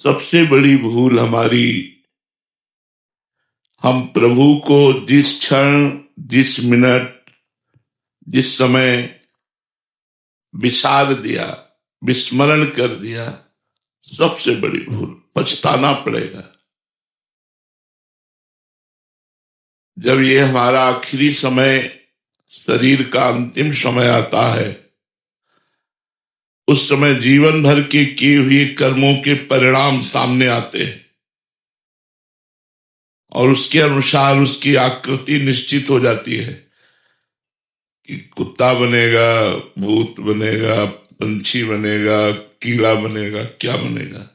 सबसे बड़ी भूल हमारी, हम प्रभु को जिस क्षण, जिस मिनट, जिस समय विसार दिया, विस्मरण कर दिया, सबसे बड़ी भूल। पछताना पड़ेगा। जब ये हमारा आखिरी समय, शरीर का अंतिम समय आता है, उस समय जीवन भर के किए हुए कर्मों के परिणाम सामने आते हैं और उसके अनुसार उसकी आकृति निश्चित हो जाती है कि कुत्ता बनेगा, भूत बनेगा, पंछी बनेगा, कीड़ा बनेगा, क्या बनेगा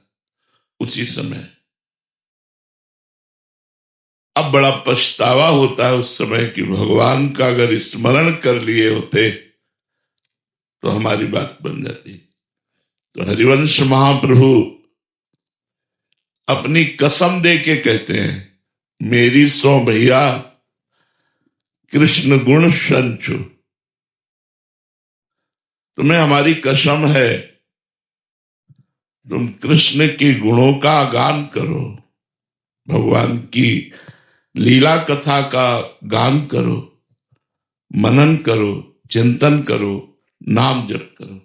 उसी समय। अब बड़ा पछतावा होता है उस समय कि भगवान का अगर स्मरण कर लिए होते तो हमारी बात बन जाती। तो हरिवंश महाप्रभु अपनी कसम दे के कहते हैं, मेरी सो भैया कृष्ण गुण संचु, तुम्हें हमारी कसम है, तुम कृष्ण के गुणों का गान करो, भगवान की लीला कथा का गान करो, मनन करो, चिंतन करो, नाम जप करो।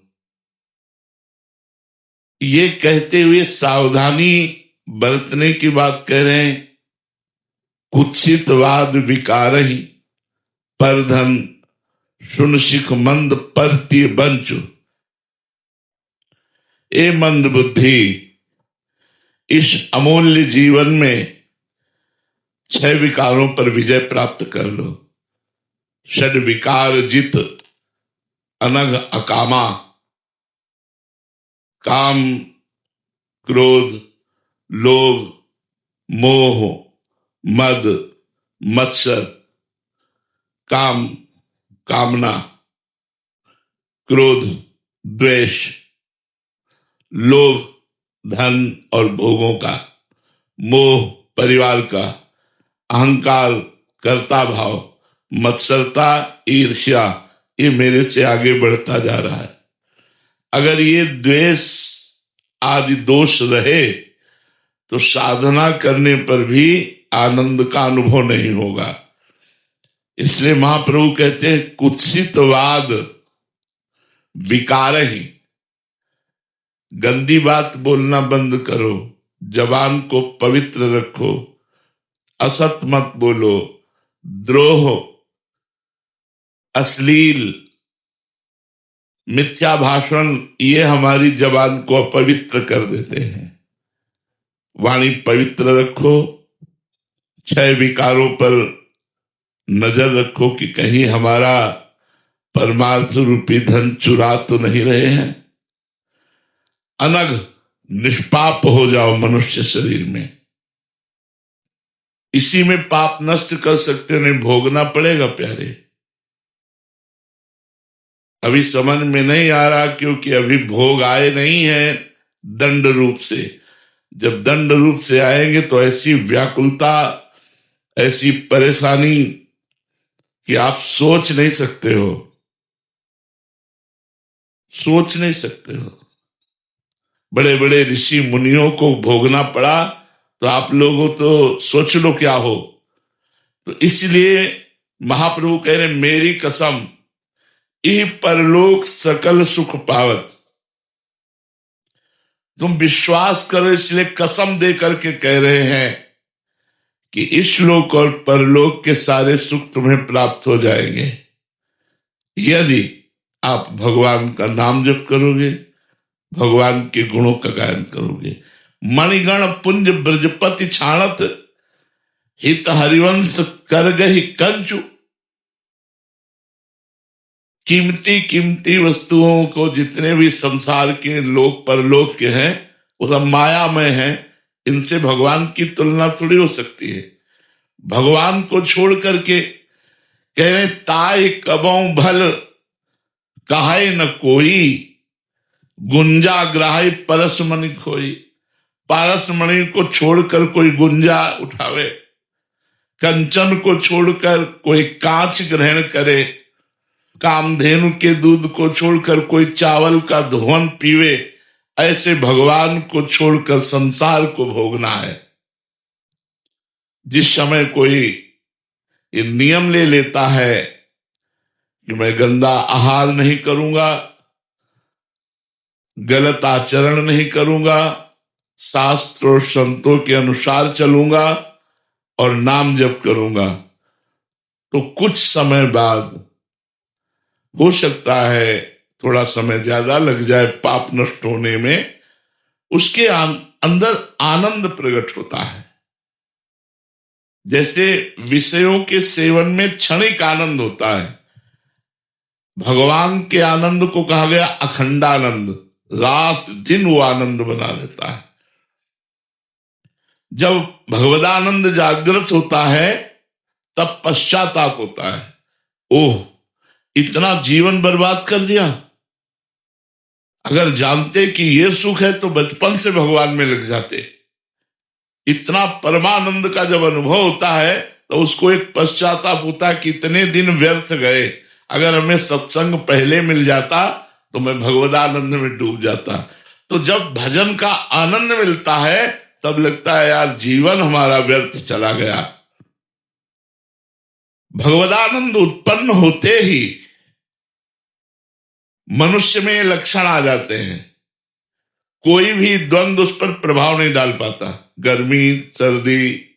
ये कहते हुए सावधानी बरतने की बात कह रहे हैं। कुत्सितवाद विकार ही परधन सुन सिख मंद परती बंचु। ए मंद बुद्धि, इस अमूल्य जीवन में 6 विकारों पर विजय प्राप्त कर लो। षड विकार जित अनग अकामा, काम, क्रोध, लोभ, मोह, मद, मत्सर, काम, कामना, क्रोध, द्वेष, लोभ, धन और भोगों का, मोह, परिवार का, अहंकार, कर्ता भाव, मत्सरता, ईर्ष्या, ये मेरे से आगे बढ़ता जा रहा है। अगर ये द्वेष आदि दोष रहे तो साधना करने पर भी आनंद का अनुभव नहीं होगा। इसलिए महाप्रभु कहते हैं, कुत्सितवाद विकार ही, गंदी बात बोलना बंद करो, जबान को पवित्र रखो, असत मत बोलो, द्रोह, अश्लील, मिथ्या भाषण, ये हमारी जबान को अपवित्र कर देते हैं। वाणी पवित्र रखो, 6 विकारों पर नजर रखो कि कहीं हमारा परमार्थ रूपी धन चुरा तो नहीं रहे हैं। अनग, निष्पाप हो जाओ मनुष्य शरीर में। इसी में पाप नष्ट कर सकते, नहीं भोगना पड़ेगा प्यारे। अभी समझ में नहीं आ रहा क्योंकि अभी भोग आए नहीं है दंड रूप से। जब दंड रूप से आएंगे तो ऐसी व्याकुलता, ऐसी परेशानी कि आप सोच नहीं सकते हो, सोच नहीं सकते हो। बड़े बड़े ऋषि मुनियों को भोगना पड़ा तो आप लोगों तो सोच लो क्या हो। तो इसलिए महाप्रभु कह रहे, मेरी कसम, ई परलोक सकल सुख पावत। तुम विश्वास करो, इसलिए कसम दे करके कह रहे हैं कि इस लोक और परलोक के सारे सुख तुम्हें प्राप्त हो जाएंगे यदि आप भगवान का नाम जप करोगे, भगवान के गुणों का गायन करोगे। मणिगण पुंज ब्रजपति छाणत, हित हरिवंश कर गही कंचु। कीमती कीमती वस्तुओं को, जितने भी संसार के लोक परलोक के हैं, वो सब मायामय हैं। इनसे भगवान की तुलना थोड़ी हो सकती है। भगवान को छोड़ करके कह रहे, ताई कबों भल कहाय न कोई, गुंजा ग्राही परसमणि खोई। पारसमणि को छोड़कर कोई गुंजा उठावे, कंचन को छोड़कर कोई कांच ग्रहण करे, कामधेनु के दूध को छोड़कर कोई चावल का धुवन पीवे, ऐसे भगवान को छोड़कर संसार को भोगना है। जिस समय कोई ये नियम ले लेता है कि मैं गंदा आहार नहीं करूंगा, गलत आचरण नहीं करूंगा, शास्त्र और संतों के अनुसार चलूंगा और नाम जप करूंगा, तो कुछ समय बाद हो सकता है थोड़ा समय ज्यादा लग जाए पाप नष्ट होने में, उसके अंदर आनंद प्रकट होता है। जैसे विषयों के सेवन में क्षणिक आनंद होता है, भगवान के आनंद को कहा गया अखंडानंद, रात दिन वो आनंद बना देता है। जब भगवदानंद जागृत होता है तब पश्चाताप होता है, ओह इतना जीवन बर्बाद कर दिया, अगर जानते कि ये सुख है तो बचपन से भगवान में लग जाते। इतना परमानंद का जब अनुभव होता है तो उसको एक पश्चाताप होता है कि इतने दिन व्यर्थ गए, अगर हमें सत्संग पहले मिल जाता तो मैं भगवदानंद में डूब जाता। तो जब भजन का आनंद मिलता है तब लगता है यार जीवन हमारा व्यर्थ चला गया। भगवदानंद उत्पन्न होते ही मनुष्य में ये लक्षण आ जाते हैं, कोई भी द्वंद्व उस पर प्रभाव नहीं डाल पाता। गर्मी सर्दी,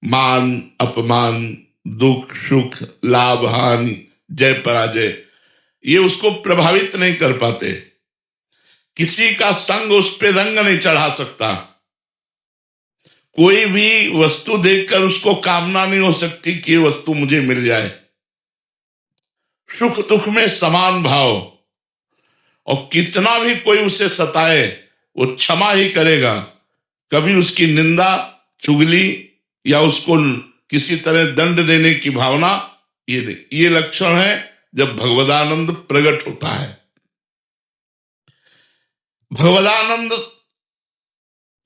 मान अपमान, दुख सुख, लाभ हानि, जय पराजय, ये उसको प्रभावित नहीं कर पाते। किसी का संग उस पे रंग नहीं चढ़ा सकता। कोई भी वस्तु देखकर उसको कामना नहीं हो सकती कि ये वस्तु मुझे मिल जाए। सुख दुख में समान भाव, और कितना भी कोई उसे सताए वो क्षमा ही करेगा, कभी उसकी निंदा चुगली या उसको किसी तरह दंड देने की भावना ये नहीं। ये लक्षण है जब भगवदानंद प्रकट होता है। भगवदानंद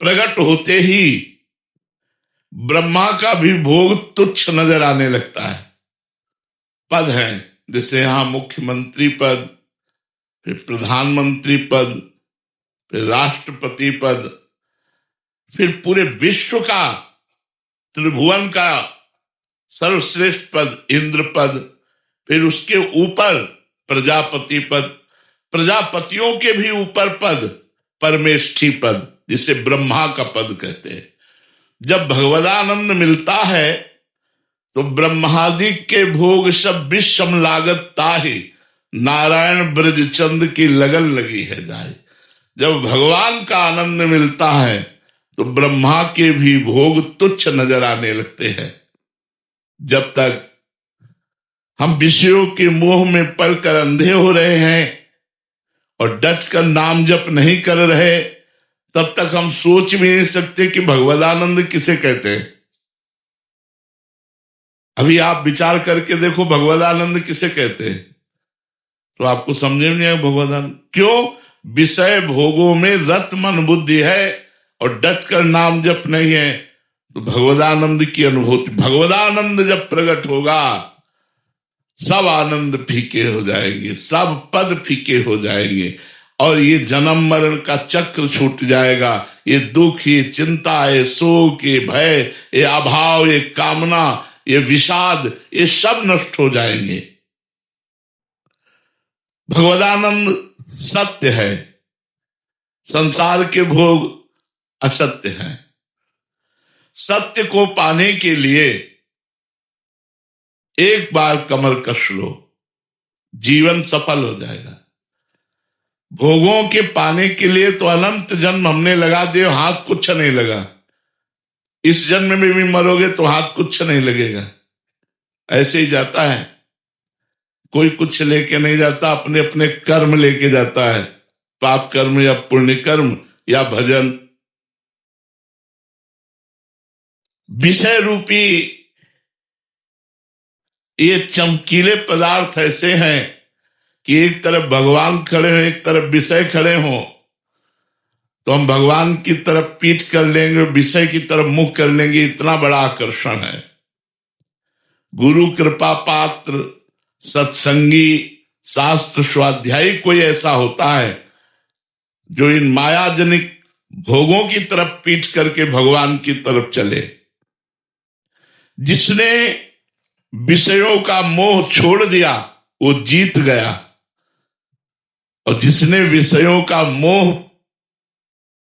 प्रकट होते ही ब्रह्मा का भी भोग तुच्छ नजर आने लगता है। पद है जैसे यहां मुख्यमंत्री पद, फिर प्रधानमंत्री पद, फिर राष्ट्रपति पद, फिर पूरे विश्व का त्रिभुवन का सर्वश्रेष्ठ पद इंद्र पद, फिर उसके ऊपर प्रजापति पद, प्रजापतियों के भी ऊपर पद परमेष्ठी पद, जिसे ब्रह्मा का पद कहते हैं। जब भगवदानंद मिलता है तो ब्रह्मादि के भोग सब विषम लागत ताहि, नारायण ब्रज चंद की लगन लगी है जाए। जब भगवान का आनंद मिलता है तो ब्रह्मा के भी भोग तुच्छ नजर आने लगते हैं। जब तक हम विषयों के मोह में पड़कर अंधे हो रहे हैं और डट कर नाम जप नहीं कर रहे, तब तक हम सोच भी नहीं सकते कि भगवदानंद किसे कहते हैं। अभी आप विचार करके देखो भगवदानंद किसे कहते हैं, तो आपको समझ में नहीं आएगा भगवदानंद क्यों। विषय भोगों में रत मन बुद्धि है और डट कर नाम जप नहीं है, तो भगवदानंद की अनुभूति, भगवदानंद जब प्रकट होगा सब आनंद फीके हो जाएंगे, सब पद फीके हो जाएंगे, और ये जन्म मरण का चक्र छूट जाएगा। ये दुख, ये चिंता, ये शोक, ये भय, ये अभाव, ये कामना, ये विषाद, ये सब नष्ट हो जाएंगे। भगवदानंद सत्य है, संसार के भोग असत्य है। सत्य को पाने के लिए एक बार कमर कस लो, जीवन सफल हो जाएगा। भोगों के पाने के लिए तो अनंत जन्म हमने लगा दिए, हाथ कुछ नहीं लगा। इस जन्म में भी मरोगे तो हाथ कुछ नहीं लगेगा, ऐसे ही जाता है। कोई कुछ लेके नहीं जाता, अपने अपने कर्म लेके जाता है, पाप कर्म या पुण्य कर्म या भजन। विषय रूपी ये चमकीले पदार्थ ऐसे हैं कि एक तरफ भगवान खड़े हो, एक तरफ विषय खड़े हो, तो हम भगवान की तरफ पीठ कर लेंगे, विषय की तरफ मुख कर लेंगे। इतना बड़ा आकर्षण है। गुरु कृपा पात्र, सत्संगी, शास्त्र स्वाध्यायी कोई ऐसा होता है जो इन मायाजनिक भोगों की तरफ पीठ करके भगवान की तरफ चले। जिसने विषयों का मोह छोड़ दिया वो जीत गया, और जिसने विषयों का मोह